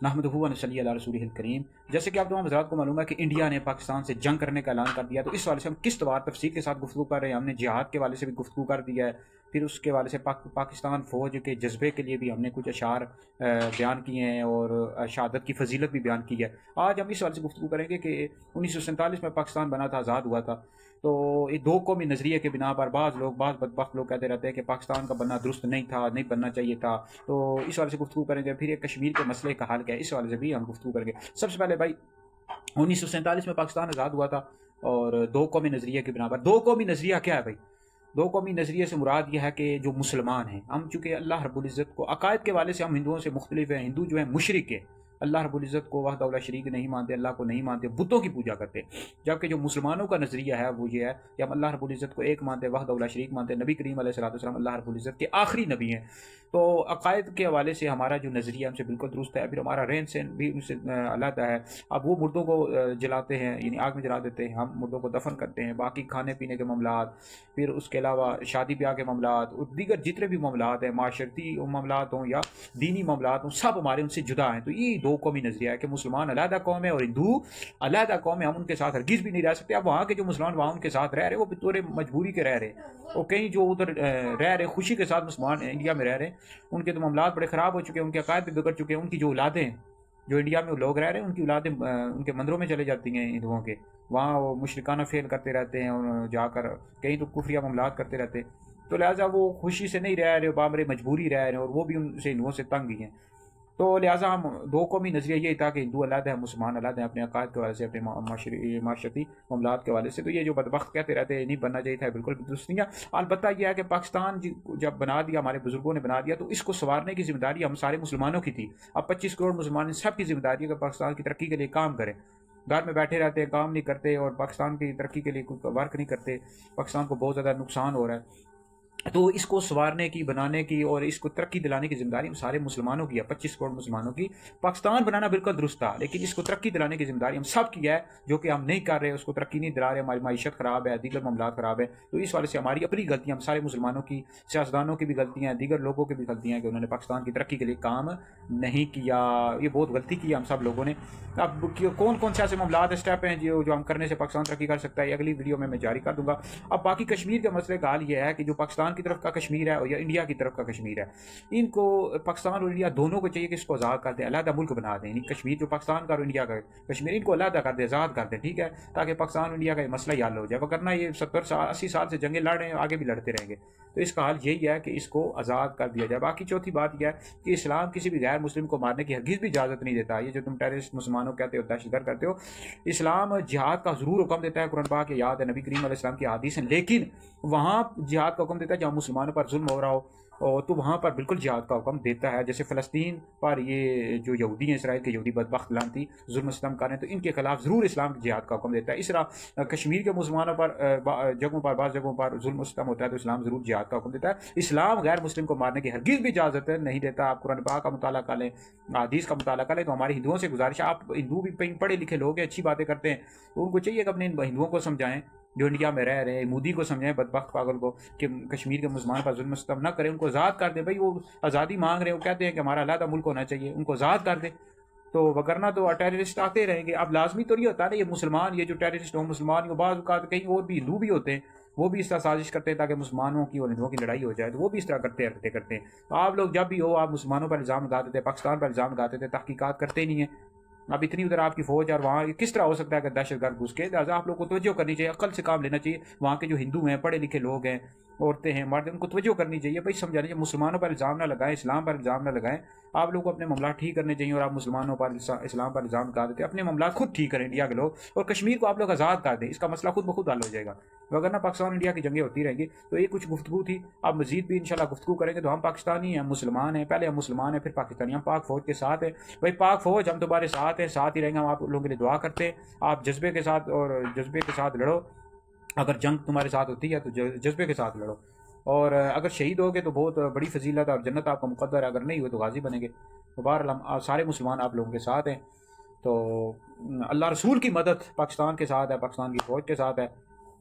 नहमदुहु व नसल्ली अला रसूलिहिल करीम। जैसे कि आप तमाम हज़रात को मालूम है कि इंडिया ने पाकिस्तान से जंग करने का ऐलान कर दिया, तो इस वाले से हम किस तवार तफसील के साथ गुफ्तगू कर रहे हैं। हमने जिहाद के वाले से भी गुफ्तगू कर दिया है, फिर उसके वाले से पाकिस्तान फ़ौज के जज्बे के लिए भी हमने कुछ अशार बयान किए हैं और शहादत की फजीलत भी बयान की है। आज हम इस वाले से गुफ्तगू करेंगे कि 1947 में पाकिस्तान बना था, आज़ाद हुआ था, तो ये दो कौमी नज़रिए के बिना पर बाज़ बदबख्त लोग कहते रहते हैं कि पाकिस्तान का बनना दुरुस्त नहीं था, नहीं बनना चाहिए था। तो इस वाले से गुफ्तगू करेंगे। फिर ये कश्मीर के मसले का हल क्या है, इस वाले से भी हम गुफ्तगू करेंगे। सबसे पहले भाई 1947 में पाकिस्तान आज़ाद हुआ था और दो कौमी नज़रिए के बिना पर। दो कौमी नज़रिया क्या है भाई? दो कौमी नज़रिए से मुराद यह है कि जो मुसलमान हैं, हम चूँकि अल्लाह रब्बुल इज़्ज़त को अकायद के वाले से हम हिंदुओं से मुख्तलिफ हैं। हिंदू जो है मुशरिक है, अल्लाह रब्बुल इज़्ज़त को वहदहू ला शरीक नहीं मानते, अल्लाह को नहीं मानते, बुतों की पूजा करते। जबकि जो मुसलमानों का नज़रिया है वो ये है कि हम अल्लाह रब्बुल इज़्ज़त को एक मानते, वहदहू ला शरीक मानते, नबी करीम अलैहिस्सलातु वस्सलाम अल्लाह रब्बुल इज़्ज़त के आखिरी नबी हैं। तो अकायद के हवाले से हमारा जो नज़रिया हमसे बिल्कुल दुरुस्त है। फिर हमारा रहन सहन भी उनसे अलग है। अब वो मुर्दों को जलाते हैं, यानी आग में जला देते हैं, हम मुर्दों को दफन करते हैं। बाकी खाने पीने के मामलात, फिर उसके अलावा शादी ब्याह के मामलात और दीगर जितने भी मामलात हैं, माशरती मामलात हों या दीनी मामलात हों, सब हमारे उनसे जुदा हैं। तो ये दो कौमी नज़रिया है कि मुसलमान अलहदा कौम है और हिंदू अलहदा कौम है, हम उनके साथ हरगिज़ भी नहीं रह सकते। अब वहाँ के जो मुसलमान वहाँ उनके साथ रह रहे, वो बितौर मजबूरी के रह रहे, और कहीं जो उधर रह रहे खुशी के साथ मुसलमान इंडिया में रह रहे, उनके तो मामलात बड़े ख़राब हो चुके हैं, उनके अकायद भी बिगड़ चुके हैं। उनकी जो औलादें जो इंडिया में लोग रह रहे हैं, उनकी औलादें उनके मंदिरों में चले जाती हैं हिंदुओं के, वहाँ वो मुशरिकाना फेल करते रहते हैं और जाकर कहीं तो कुफरिया मामलात करते रहते हैं। तो लिहाजा वो खुशी से नहीं रह रहे, बामरे मजबूरी रह रहे हैं, और वो भी उनसे हिंदुओं से तंग ही हैं। तो लिहाजा हम दो कौमी नज़रिया यही था कि हिंदू अलग है, मुसलमान अलग है, अपने अकायद के वाले से, अपने माशरती मामलात के वाले से। तो ये जो बदबख्त कहते रहते हैं नहीं बनना चाहिए था, बिल्कुल दुरुस्त नहीं है। अलबत्ता यह है कि पाकिस्तान जब बना दिया, हमारे बुजुर्गों ने बना दिया, तो इसको संवारने की जिम्मेदारी हम सारे मुसलमानों की थी। अब 25 करोड़ मुसलमान, सब की जिम्मेदारी है कि पाकिस्तान की तरक्की के लिए काम करें। घर में बैठे रहते हैं, काम नहीं करते और पाकिस्तान की तरक्की के लिए कोई वर्क नहीं करते, पाकिस्तान को बहुत ज़्यादा नुकसान हो रहा है। तो इसको संवारने की, बनाने की और इसको तरक्की दिलाने की जिम्मेदारी हम सारे मुसलमानों की है, 25 करोड़ मुसलमानों की। पाकिस्तान बनाना बिल्कुल दुरुस्त था, लेकिन इसको तरक्की दिलाने की जिम्मेदारी हम सब की है, जो कि हम नहीं कर रहे, उसको तरक्की नहीं दिला रहे। हमारी माईशत ख़राब है, दीगर मामलात ख़राब है। तो इस वाले से हमारी अपनी गलतियाँ, हम सारे मुसलमानों की, सियासतदानों की भी गलतियाँ हैं, दीगर लोगों की भी गलतियाँ हैं कि उन्होंने पाकिस्तान की तरक्की के लिए काम नहीं किया। ये बहुत गलती की हम सब लोगों ने। अब कौन कौन से ऐसे मामलात स्टेप हैं जो हम करने से पाकिस्तान तरक्की कर सकता है, अगली वीडियो में मैं जारी कर दूंगा। अब बाकी कश्मीर के मसले का हाल ये है कि जो पाकिस्तान की तरफ का कश्मीर है या इंडिया की तरफ का कश्मीर है, इनको पाकिस्तान और इंडिया दोनों को चाहिए कि इसको आज़ाद कर दें, अलग मुल्क बना दें। कश्मीर जो पाकिस्तान का और इंडिया का कश्मीर, इनको अलग कर दें, आज़ाद कर दें, ठीक है, ताकि पाकिस्तान और इंडिया का मसला ही हल हो जाए। वरना ये 70 साल 80 साल से जंगें लड़ रहे हैं, आगे भी लड़ते रहेंगे। तो इसका हाल यही है कि इसको आज़ाद कर दिया जाए। बाकी चौथी बात यह है कि इस्लाम किसी भी गैर मुस्लिम को मारने की हरगिज़ भी इजाज़त नहीं देता। ये जो तुम टेररिस्ट मुसलमानों कहते हो, दहशतगर्द करते हो, इस्लाम जिहाद का ज़रूर हुक्म देता है, कुरान पाक के याद है, नबी करीम अलैहि सलाम की हदीस है, लेकिन वहाँ जिहाद का हुक्म देता है जहाँ मुसलमानों पर जुल्म हो रहा हो, और तो वहाँ पर बिल्कुल जिहाद का हुक्म देता है। जैसे फ़लस्तीन पर ये जो यहूदी हैं, इसराइल के यहूदी बदबख्त लानती जुल्म सितम कर रहे हैं, तो इनके खिलाफ ज़रूर इस्लाम जिहाद का हुक्म देता है। इस तरह कश्मीर के मुसलमानों पर जगहों पर, बाज़ जगहों पर जुल्म सितम होता है, तो इस्लाम ज़रूर जिहाद का हुक्म देता है। इस्लाम गैर मुस्लिम को मारने की हरगिज़ भी इजाज़त नहीं देता। आप कुरान पाक का मुताला कर लें, हदीस का मुताला कर लें। तो हमारे हिंदुओं से गुजारिश है, आप हिंदू भी पढ़े लिखे लोग हैं, अच्छी बातें करते हैं, तो उनको चाहिए कि अपने हिंदुओं को समझाएं जो इंडिया में रह रहे हैं, मोदी को समझाएं बदबख्त पागल को कि कश्मीर के मुसलमान पर जुल्म सितम न करें, उनको आज़ाद कर दें। भाई वो आज़ादी मांग रहे हैं, वो कहते हैं कि हमारा अलग मुल्क होना चाहिए, उनको आज़ाद कर दें। तो वगरना तो टेररिस्ट आते रहेंगे। अब लाजमी तो नहीं होता ना ये मुसलमान, ये जो टेररिस्ट हो मुसलमान हो, बाज़ औक़ात कहीं और भी हिंदू भी होते हैं, वो भी इस तरह साजिश करते हैं ताकि मुसलमानों की और हिंदुओं की लड़ाई हो जाए, तो वो भी इस तरह करते हैं। तो आप लोग जब भी हो, आप मुसलमानों पर इल्ज़ाम लगा देते, पाकिस्तान पर इल्ज़ाम लगाते थे, तहकीकात करते ही नहीं है। अब इतनी उधर आपकी फौज और वहाँ किस तरह हो सकता है कि दहशतगर्द घुस के? लिहाजा आप लोग को तवज्जो करनी चाहिए, अक्ल से काम लेना चाहिए। वहाँ के जो हिंदू हैं, पढ़े लिखे लोग हैं, औरतें हैं, मर्द, उनको तवज्जो करनी चाहिए, भाई समझानी चाहिए। मुसलमानों पर इल्ज़ाम ना लगाएं, इस्लाम पर इल्ज़ाम ना लगाएं। आप लोग को अपने मामला ठीक करने चाहिए, और आप मुसलमानों पर, इस्लाम पर इल्ज़ाम लगा देते हैं। अपने मामला खुद ठीक करें इंडिया के लोग, और कश्मीर को आप लोग आज़ाद कर दें, इसका मसला खुद ब खुद हल हो जाएगा। वरना पाकिस्तान इंडिया की जंगें होती रहेंगी। तो ये कुछ गुफ्तगू थी, अब मजीद भी इंशाल्लाह गुफ्तगू करेंगे। तो हम पाकिस्तानी हैं, मुसलमान हैं, पहले हम मुसलमान हैं फिर पाकिस्तानी, हम पाक फौज के साथ हैं। भाई पाक फौज हम तुम्हारे साथ हैं, साथ ही रहेंगे। हम आप लोगों के लिए दुआ करते हैं, आप जज्बे के साथ और जज्बे के साथ लड़ो। अगर जंग तुम्हारे साथ होती है तो जज्बे के साथ लड़ो, और अगर शहीद होगे तो बहुत बड़ी फजीलत और जन्नत आपका मुकद्दर है, अगर नहीं हुए तो गाजी बनेंगे। तो बहरहाल हम सारे मुसलमान आप लोगों के साथ हैं। तो अल्लाह रसूल की मदद पाकिस्तान के साथ है, पाकिस्तान की फ़ौज के साथ है।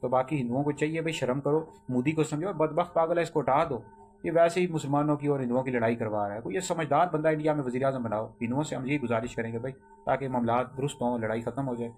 तो बाकी हिंदुओं को चाहिए भाई शर्म करो, मोदी को समझो, बदबख्त पागल है, इसको हटा दो। ये वैसे ही मुसलमानों की और हिंदुओं की लड़ाई करवा रहा है। कोई ये समझदार बंदा इंडिया में वज़ीर आज़म बनाओ। हिंदुओं से हम यही गुजारिश करेंगे भाई, ताकि मामला दुरुस्त हों, लड़ाई ख़त्म हो जाए।